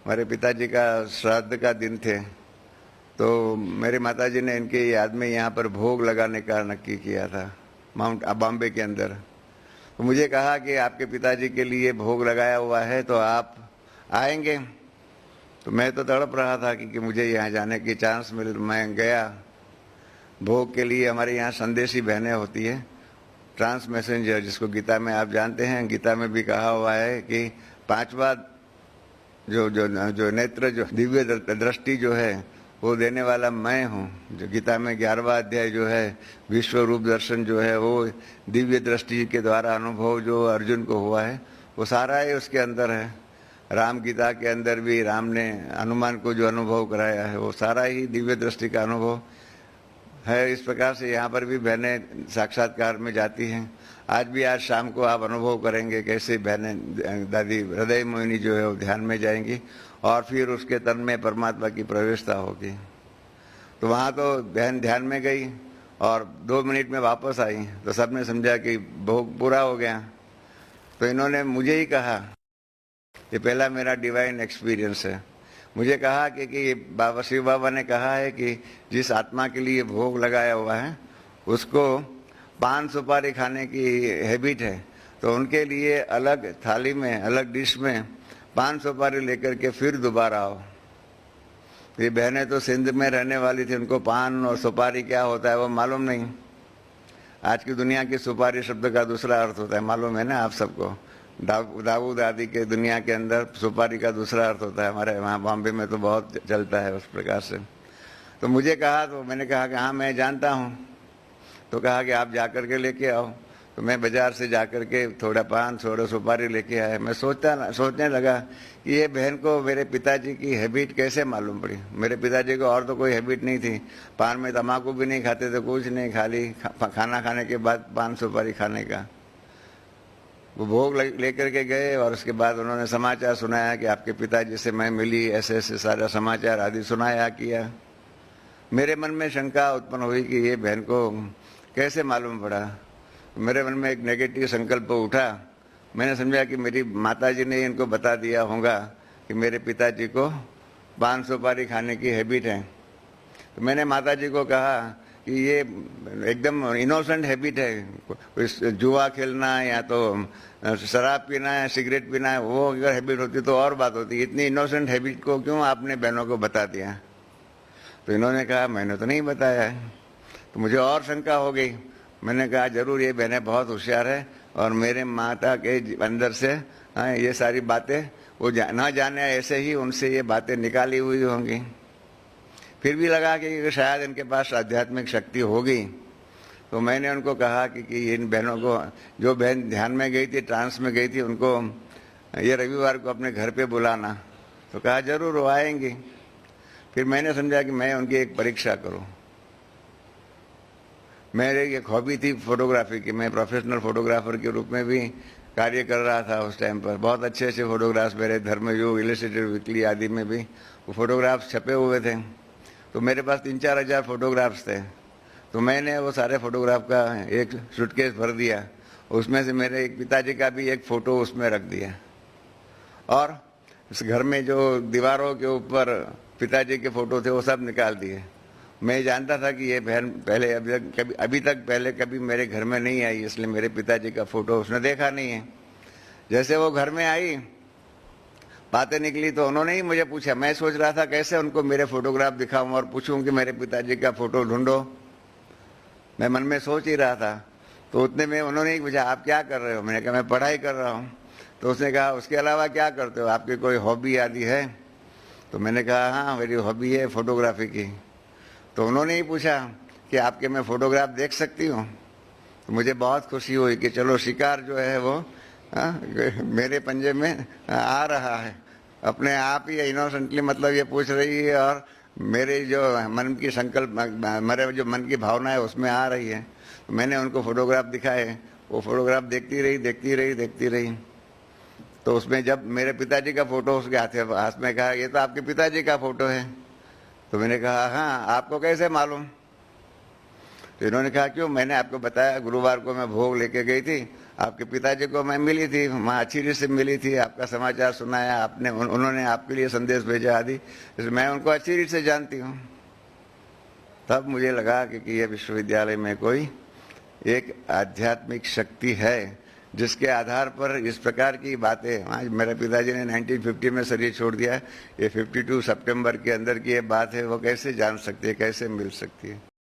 हमारे पिताजी का श्राद्ध का दिन थे, तो मेरे माताजी ने इनके याद में यहाँ पर भोग लगाने का नक्की किया था माउंट बॉम्बे के अंदर। तो मुझे कहा कि आपके पिताजी के लिए भोग लगाया हुआ है तो आप आएंगे। तो मैं तो तड़प रहा था कि मुझे यहाँ जाने की चांस मिले। मैं गया भोग के लिए। हमारे यहाँ संदेशी बहनें होती है, ट्रांस मैसेंजर, जिसको गीता में आप जानते हैं, गीता में भी कहा हुआ है कि पांचवा जो जो जो नेत्र, जो दिव्य दृष्टि जो है वो देने वाला मैं हूँ। जो गीता में 11वां अध्याय जो है विश्व रूप दर्शन जो है वो दिव्य दृष्टि के द्वारा अनुभव जो अर्जुन को हुआ है वो सारा ही उसके अंदर है। राम गीता के अंदर भी राम ने हनुमान को जो अनुभव कराया है वो सारा ही दिव्य दृष्टि का अनुभव है। इस प्रकार से यहाँ पर भी बहनें साक्षात्कार में जाती हैं। आज भी आज शाम को आप अनुभव करेंगे कैसे बहनें दादी हृदय मोहिनी जो है वो ध्यान में जाएंगी और फिर उसके तन में परमात्मा की प्रवेशता होगी। तो वहाँ तो बहन ध्यान में गई और 2 मिनट में वापस आई तो सबने समझा कि भोग पूरा हो गया। तो इन्होंने मुझे ही कहा, ये पहला मेरा डिवाइन एक्सपीरियंस है, मुझे कहा कि बाबा शिव बाबा ने कहा है कि जिस आत्मा के लिए भोग लगाया हुआ है उसको पान सुपारी खाने की हैबिट है, तो उनके लिए अलग थाली में, अलग डिश में पान सुपारी लेकर के फिर दोबारा आओ। ये बहनें तो सिंध में रहने वाली थी, उनको पान और सुपारी क्या होता है वो मालूम नहीं। आज की दुनिया की सुपारी शब्द का दूसरा अर्थ होता है, मालूम है ना आप सबको। दाऊद आदि के दुनिया के अंदर सुपारी का दूसरा अर्थ होता है। हमारे वहाँ बॉम्बे में तो बहुत चलता है उस प्रकार से। तो मुझे कहा, तो मैंने कहा कि हाँ मैं जानता हूँ। तो कहा कि आप जा कर के लेके आओ। तो मैं बाजार से जा कर के थोड़ा पान थोड़ा सुपारी लेके आया। मैं सोचने लगा कि ये बहन को मेरे पिताजी की हैबिट कैसे मालूम पड़ी। मेरे पिताजी को और तो कोई हैबिट नहीं थी, पान में तम्बाकू भी नहीं खाते थे, कुछ नहीं, खाली खाना खाने के बाद पान सुपारी खाने का। वो भोग लेकर के गए और उसके बाद उन्होंने समाचार सुनाया कि आपके पिताजी से मैं मिली, ऐसे ऐसे सारा समाचार आदि सुनाया किया। मेरे मन में शंका उत्पन्न हुई कि ये बहन को कैसे मालूम पड़ा। मेरे मन में एक नेगेटिव संकल्प उठा। मैंने समझा कि मेरी माताजी ने इनको बता दिया होगा कि मेरे पिताजी को पान सुपारी खाने की हैबिट है। तो मैंने माताजी को कहा कि ये एकदम इनोसेंट हैबिट है, जुआ खेलना या तो शराब पीना है, सिगरेट पीना है, वो अगर हैबिट होती तो और बात होती। इतनी इनोसेंट हैबिट को क्यों आपने बहनों को बता दिया। तो इन्होंने कहा मैंने तो नहीं बताया है। तो मुझे और शंका हो गई। मैंने कहा जरूर ये बहनें बहुत होशियार है और मेरे माता के अंदर से ये सारी बातें वो ना जाने ऐसे ही उनसे ये बातें निकाली हुई होंगी। फिर भी लगा कि शायद इनके पास आध्यात्मिक शक्ति होगी। तो मैंने उनको कहा कि इन बहनों को, जो बहन ध्यान में गई थी, ट्रांस में गई थी, उनको ये रविवार को अपने घर पे बुलाना। तो कहा जरूर वो आएंगी। फिर मैंने समझा कि मैं उनकी एक परीक्षा करूं। मेरी एक हॉबी थी फोटोग्राफी की। मैं प्रोफेशनल फोटोग्राफर के रूप में भी कार्य कर रहा था उस टाइम पर। बहुत अच्छे अच्छे फोटोग्राफ्स मेरे धर्मयुग, इलस्ट्रेटेड वीकली आदि में भी वो फोटोग्राफ्स छपे हुए थे। तो मेरे पास 3-4 हज़ार फोटोग्राफ्स थे। तो मैंने वो सारे फोटोग्राफ का एक सूटकेस भर दिया। उसमें से मेरे एक पिताजी का भी एक फ़ोटो उसमें रख दिया और उस घर में जो दीवारों के ऊपर पिताजी के फ़ोटो थे वो सब निकाल दिए। मैं जानता था कि ये बहन पहले अभी तक पहले कभी मेरे घर में नहीं आई, इसलिए मेरे पिताजी का फ़ोटो उसने देखा नहीं है। जैसे वो घर में आई, बातें निकली, तो उन्होंने ही मुझे पूछा। मैं सोच रहा था कैसे उनको मेरे फोटोग्राफ दिखाऊं और पूछूं कि मेरे पिताजी का फोटो ढूंढो। मैं मन में सोच ही रहा था। तो उतने में उन्होंने ही पूछा आप क्या कर रहे हो। मैंने कहा मैं पढ़ाई कर रहा हूँ। तो उसने कहा उसके अलावा क्या करते हो, आपकी कोई हॉबी आदि है। तो मैंने कहा हाँ मेरी हॉबी है फोटोग्राफी की। तो उन्होंने ही पूछा कि आपके मैं फोटोग्राफ देख सकती हूँ। तो मुझे बहुत खुशी हुई कि चलो शिकार जो है वो मेरे पंजे में आ रहा है। अपने आप ही इनोसेंटली मतलब ये पूछ रही है और मेरे जो मन की संकल्प, मेरे जो मन की भावना है उसमें आ रही है। तो मैंने उनको फोटोग्राफ दिखाए। वो फोटोग्राफ देखती रही। तो उसमें जब मेरे पिताजी का फोटो उसके हाथ में, कहा ये तो आपके पिताजी का फोटो है। तो मैंने कहा हाँ आपको कैसे मालूम। तो इन्होंने कहा क्यों, मैंने आपको बताया गुरुवार को मैं भोग लेके गई थी आपके पिताजी को मैं मिली थी, माँ अच्छी रीत से मिली थी, आपका समाचार सुनाया आपने, उन्होंने आपके लिए संदेश भेजा आदि, मैं उनको अच्छी रीत से जानती हूँ। तब मुझे लगा कि यह विश्वविद्यालय में कोई एक आध्यात्मिक शक्ति है जिसके आधार पर इस प्रकार की बातें, आज मेरे पिताजी ने 1950 में शरीर छोड़ दिया है, ये 52 सितंबर के अंदर की ये बात है, वो कैसे जान सकती है, कैसे मिल सकती है।